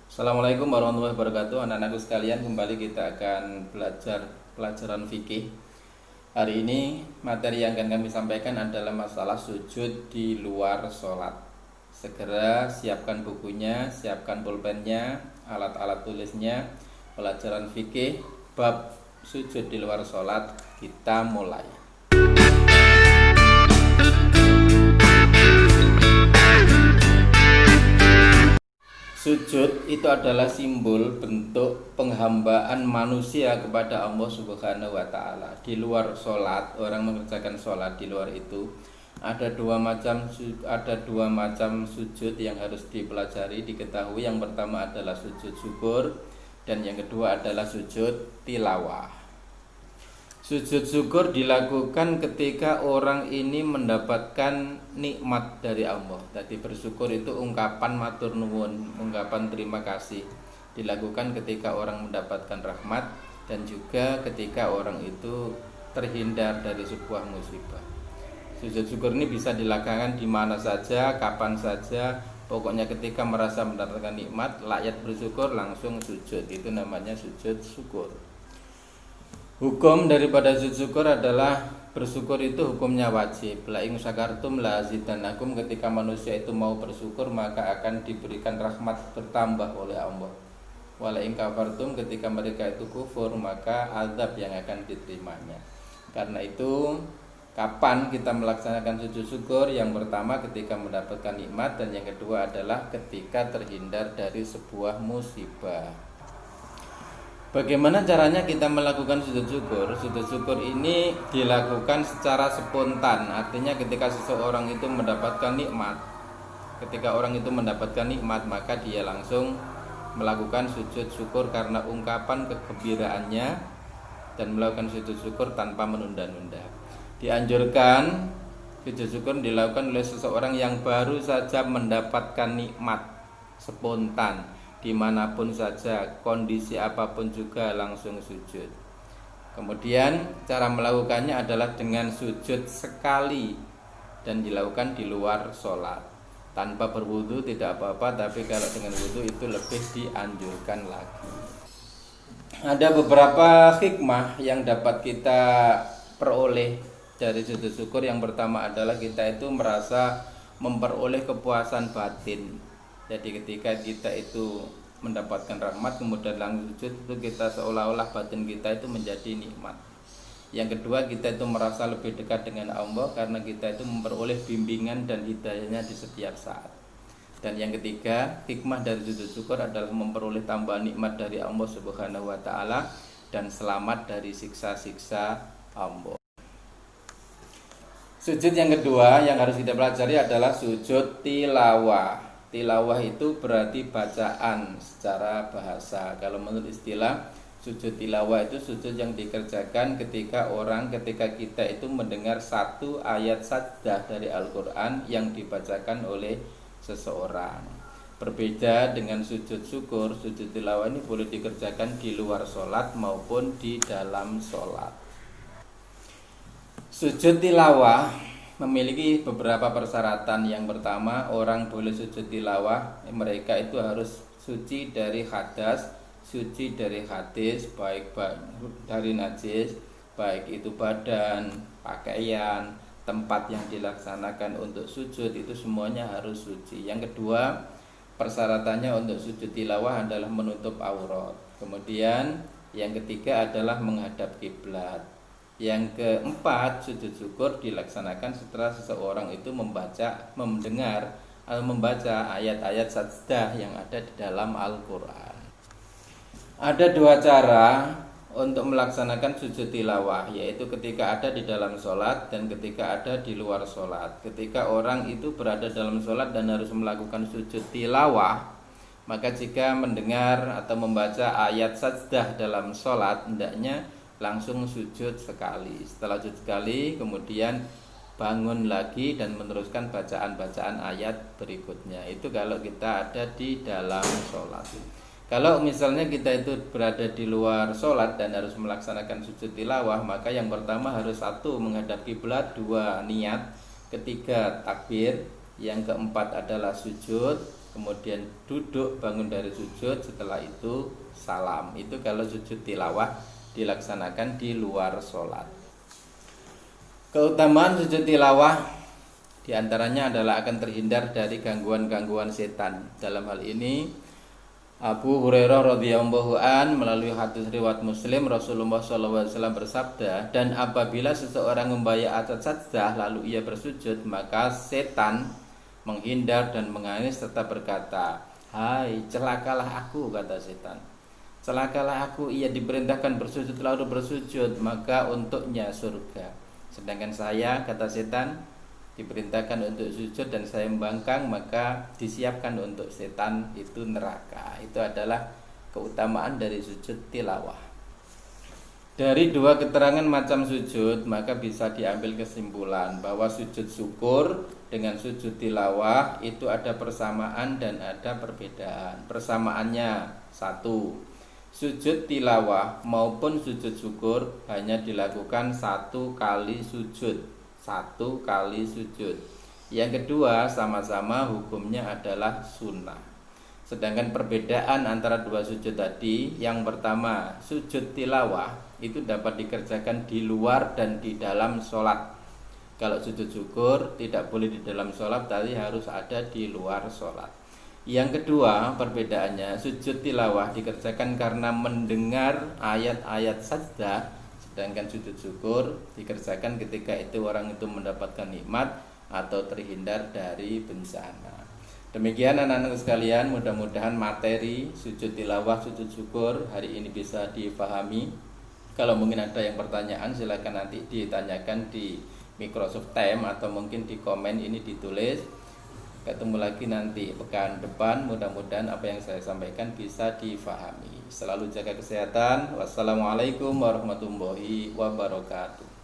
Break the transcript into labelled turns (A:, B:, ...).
A: Assalamualaikum warahmatullahi wabarakatuh. Anak-anakku sekalian, kembali kita akan belajar pelajaran fikih. Hari ini materi yang akan kami sampaikan adalah masalah sujud di luar sholat. Segera siapkan bukunya, siapkan pulpennya, alat-alat tulisnya. Pelajaran fikih bab sujud di luar sholat, kita mulai. Sujud itu adalah simbol bentuk penghambaan manusia kepada Allah Subhanahu wa taala. Di luar sholat, orang mengerjakan sholat di luar itu ada dua macam sujud yang harus dipelajari, diketahui. Yang pertama adalah sujud syukur dan yang kedua adalah sujud tilawah. Sujud syukur dilakukan ketika orang ini mendapatkan nikmat dari Allah. Jadi bersyukur itu ungkapan matur nuwun, ungkapan terima kasih. Dilakukan ketika orang mendapatkan rahmat dan juga ketika orang itu terhindar dari sebuah musibah. Sujud syukur ini bisa dilakukan di mana saja, kapan saja. Pokoknya ketika merasa mendapatkan nikmat, layak bersyukur langsung sujud. Itu namanya sujud syukur. Hukum daripada sujud syukur adalah bersyukur itu hukumnya wajib. La in syakartum la azidannakum, ketika manusia itu mau bersyukur maka akan diberikan rahmat bertambah oleh Allah. Wala in kafartum, ketika mereka itu kufur maka azab yang akan diterimanya. Karena itu kapan kita melaksanakan sujud syukur? Yang pertama ketika mendapatkan nikmat dan yang kedua adalah ketika terhindar dari sebuah musibah. Bagaimana caranya kita melakukan sujud syukur? Sujud syukur ini dilakukan secara spontan. Artinya ketika seseorang itu mendapatkan nikmat, maka dia langsung melakukan sujud syukur karena ungkapan kegembiraannya dan melakukan sujud syukur tanpa menunda-nunda. Dianjurkan sujud syukur dilakukan oleh seseorang yang baru saja mendapatkan nikmat, spontan, dimanapun saja, kondisi apapun juga langsung sujud. Kemudian cara melakukannya adalah dengan sujud sekali dan dilakukan di luar sholat. Tanpa berwudu tidak apa-apa, tapi kalau dengan wudu itu lebih dianjurkan lagi. Ada beberapa hikmah yang dapat kita peroleh dari sujud syukur. Yang pertama adalah kita itu merasa memperoleh kepuasan batin. Jadi ketika kita itu mendapatkan rahmat kemudian langsung sujud, itu kita seolah-olah batin kita itu menjadi nikmat. Yang kedua, kita itu merasa lebih dekat dengan Allah karena kita itu memperoleh bimbingan dan hidayahnya di setiap saat. Dan yang ketiga, hikmah dari sujud syukur adalah memperoleh tambahan nikmat dari Allah Subhanahu wa taala dan selamat dari siksa-siksa Allah. Sujud yang kedua yang harus kita pelajari adalah sujud tilawah. Tilawah itu berarti bacaan secara bahasa. Kalau menurut istilah, sujud tilawah itu sujud yang dikerjakan ketika kita itu mendengar satu ayat sajdah dari Al-Quran yang dibacakan oleh seseorang. Berbeda dengan sujud syukur, sujud tilawah ini boleh dikerjakan di luar sholat maupun di dalam sholat. Sujud tilawah memiliki beberapa persyaratan. Yang pertama, orang boleh sujud tilawah, mereka itu harus suci dari hadas, suci dari hadis, baik dari najis, baik itu badan, pakaian, tempat yang dilaksanakan untuk sujud, itu semuanya harus suci. Yang kedua, persyaratannya untuk sujud tilawah adalah menutup aurat. Kemudian yang ketiga adalah menghadap kiblat. Yang keempat, sujud syukur dilaksanakan setelah seseorang itu mendengar atau membaca ayat-ayat sajdah yang ada di dalam Al-Quran. Ada dua cara untuk melaksanakan sujud tilawah, yaitu ketika ada di dalam sholat dan ketika ada di luar sholat. Ketika orang itu berada dalam sholat dan harus melakukan sujud tilawah, maka jika mendengar atau membaca ayat sajdah dalam sholat, hendaknya langsung sujud sekali. Setelah sujud sekali, kemudian bangun lagi dan meneruskan bacaan-bacaan ayat berikutnya. Itu kalau kita ada di dalam sholat. Kalau misalnya kita itu berada di luar sholat dan harus melaksanakan sujud tilawah, maka yang pertama harus satu, menghadap kiblat, dua, niat, ketiga, takbir, yang keempat adalah sujud, kemudian duduk bangun dari sujud, setelah itu salam. Itu kalau sujud tilawah dilaksanakan di luar sholat. Keutamaan sujud tilawah diantaranya adalah akan terhindar dari gangguan-gangguan setan. Dalam hal ini Abu Hurairah radhiyallahu an melalui hadis riwayat Muslim, Rasulullah SAW bersabda, dan apabila seseorang membayar atas sajdah lalu ia bersujud, maka setan menghindar dan menangis serta berkata, hai celakalah aku, kata setan, celakalah aku, ia diperintahkan bersujud lalu bersujud, maka untuknya surga. Sedangkan saya, kata setan, diperintahkan untuk sujud dan saya membangkang, maka disiapkan untuk setan itu neraka. Itu adalah keutamaan dari sujud tilawah. Dari dua keterangan macam sujud, maka bisa diambil kesimpulan bahwa sujud syukur dengan sujud tilawah itu ada persamaan dan ada perbedaan. Persamaannya satu, sujud tilawah maupun sujud syukur hanya dilakukan satu kali sujud. Yang kedua, sama-sama hukumnya adalah sunnah. Sedangkan perbedaan antara dua sujud tadi, yang pertama, sujud tilawah itu dapat dikerjakan di luar dan di dalam sholat. Kalau sujud syukur tidak boleh di dalam sholat, tadi harus ada di luar sholat. Yang kedua, perbedaannya, sujud tilawah dikerjakan karena mendengar ayat-ayat sajdah, sedangkan sujud syukur dikerjakan ketika itu orang itu mendapatkan nikmat atau terhindar dari bencana. Demikian anak-anak sekalian, mudah-mudahan materi sujud tilawah, sujud syukur hari ini bisa dipahami. Kalau mungkin ada yang pertanyaan, silakan nanti ditanyakan di Microsoft Teams atau mungkin di komen ini ditulis. Ketemu lagi nanti pekan depan, mudah-mudahan apa yang saya sampaikan bisa difahami. Selalu jaga kesehatan. Wassalamualaikum warahmatullahi wabarakatuh.